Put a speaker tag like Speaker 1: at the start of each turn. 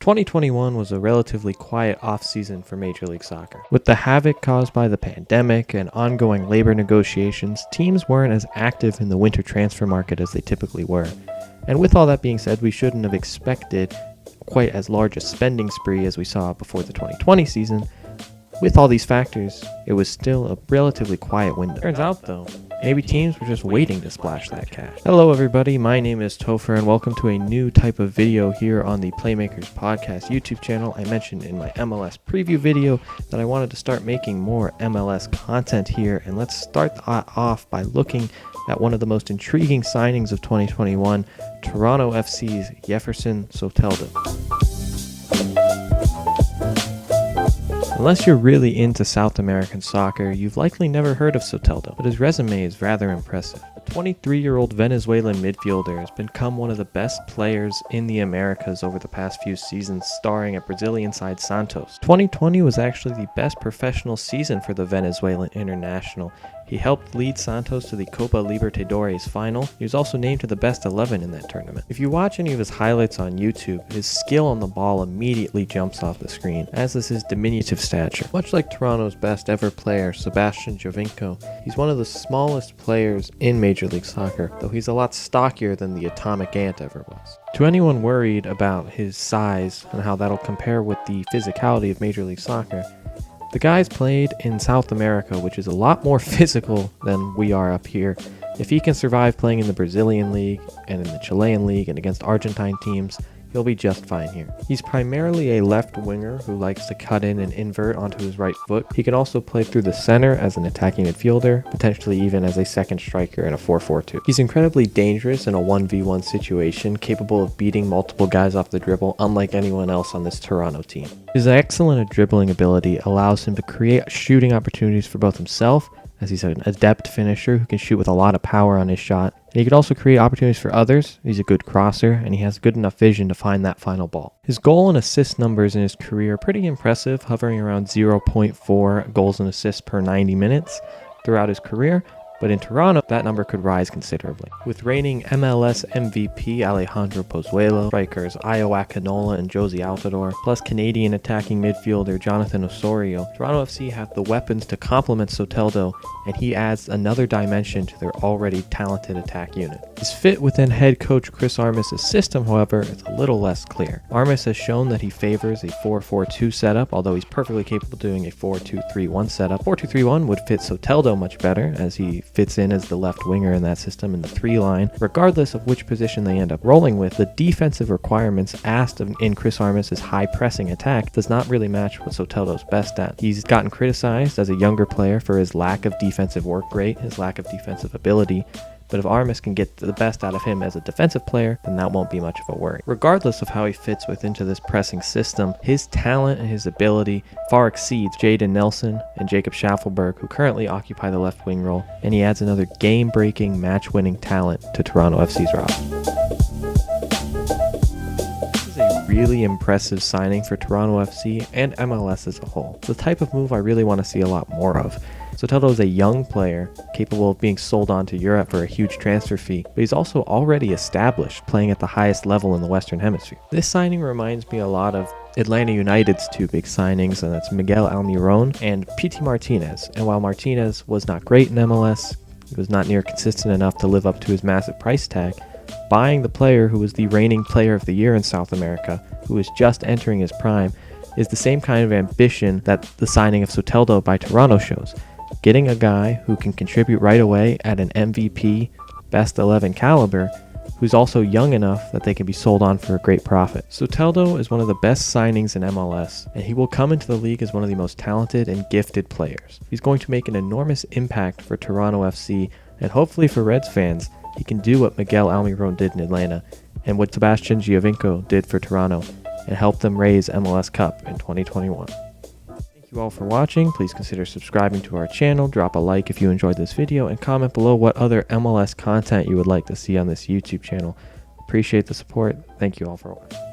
Speaker 1: 2021 was a relatively quiet off-season for Major League Soccer. With the havoc caused by the pandemic and ongoing labor negotiations, teams weren't as active in the winter transfer market as they typically were. And with all that being said, we shouldn't have expected quite as large a spending spree as we saw before the 2020 season. With all these factors, it was still a relatively quiet window. Turns out though, maybe teams were just waiting to splash that cash. Hello everybody, my name is Topher and welcome to a new type of video here on the Playmakers Podcast YouTube channel. I mentioned in my MLS preview video that I wanted to start making more MLS content here, and let's start off by looking at one of the most intriguing signings of 2021, Toronto FC's Yeferson Soteldo. Unless you're really into South American soccer, you've likely never heard of Soteldo, but his resume is rather impressive. The 23-year-old Venezuelan midfielder has become one of the best players in the Americas over the past few seasons, starring at Brazilian side Santos. 2020 was actually the best professional season for the Venezuelan international. He helped lead Santos to the Copa Libertadores final. He was also named to the best 11 in that tournament. If you watch any of his highlights on YouTube, his skill on the ball immediately jumps off the screen, as is his diminutive stature. Much like Toronto's best ever player, Sebastian Giovinco, he's one of the smallest players in Major League Soccer, though he's a lot stockier than the Atomic Ant ever was. To anyone worried about his size and how that'll compare with the physicality of Major League Soccer, the guy's played in South America, which is a lot more physical than we are up here. If he can survive playing in the Brazilian league and in the Chilean league and against Argentine teams, he'll be just fine here. He's primarily a left winger who likes to cut in and invert onto his right foot. He can also play through the center as an attacking midfielder, potentially even as a second striker in a 4-4-2. He's incredibly dangerous in a 1v1 situation, capable of beating multiple guys off the dribble, unlike anyone else on this Toronto team. His excellent dribbling ability allows him to create shooting opportunities for both himself, as he's an adept finisher who can shoot with a lot of power on his shot. And he could also create opportunities for others. He's a good crosser, and he has good enough vision to find that final ball. His goal and assist numbers in his career are pretty impressive, hovering around 0.4 goals and assists per 90 minutes throughout his career. But in Toronto, that number could rise considerably. With reigning MLS MVP Alejandro Pozuelo, strikers Io Akinola and Josie Altidore, plus Canadian attacking midfielder Jonathan Osorio, Toronto FC have the weapons to complement Soteldo, and he adds another dimension to their already talented attack unit. His fit within head coach Chris Armas' system, however, is a little less clear. Armas has shown that he favors a 4-4-2 setup, although he's perfectly capable of doing a 4-2-3-1 setup. 4-2-3-1 would fit Soteldo much better, as he fits in as the left winger in that system in the 3-line. Regardless of which position they end up rolling with, the defensive requirements asked in Chris Armas' high pressing attack does not really match what Soteldo's best at. He's gotten criticized as a younger player for his lack of defensive work rate, his lack of defensive ability. But if Armas can get the best out of him as a defensive player, then that won't be much of a worry. Regardless of how he fits into this pressing system, his talent and his ability far exceeds Jadon Nelson and Jacob Schaffelberg, who currently occupy the left wing role, and he adds another game-breaking, match-winning talent to Toronto FC's roster. Really impressive signing for Toronto FC and MLS as a whole. It's the type of move I really want to see a lot more of. Soteldo is a young player capable of being sold on to Europe for a huge transfer fee, but he's also already established, playing at the highest level in the Western Hemisphere. This signing reminds me a lot of Atlanta United's two big signings, and that's Miguel Almiron and Pity Martinez. And while Martinez was not great in MLS, he was not near consistent enough to live up to his massive price tag, buying the player who was the reigning player of the year in South America, who is just entering his prime, is the same kind of ambition that the signing of Soteldo by Toronto shows. Getting a guy who can contribute right away at an MVP, best 11 caliber, who's also young enough that they can be sold on for a great profit. Soteldo is one of the best signings in MLS, and he will come into the league as one of the most talented and gifted players. He's going to make an enormous impact for Toronto FC, and hopefully for Reds fans, he can do what Miguel Almiron did in Atlanta, and what Sebastian Giovinco did for Toronto, and help them raise MLS Cup in 2021. Thank you all for watching. Please consider subscribing to our channel, drop a like if you enjoyed this video, and comment below what other MLS content you would like to see on this YouTube channel. Appreciate the support. Thank you all for watching.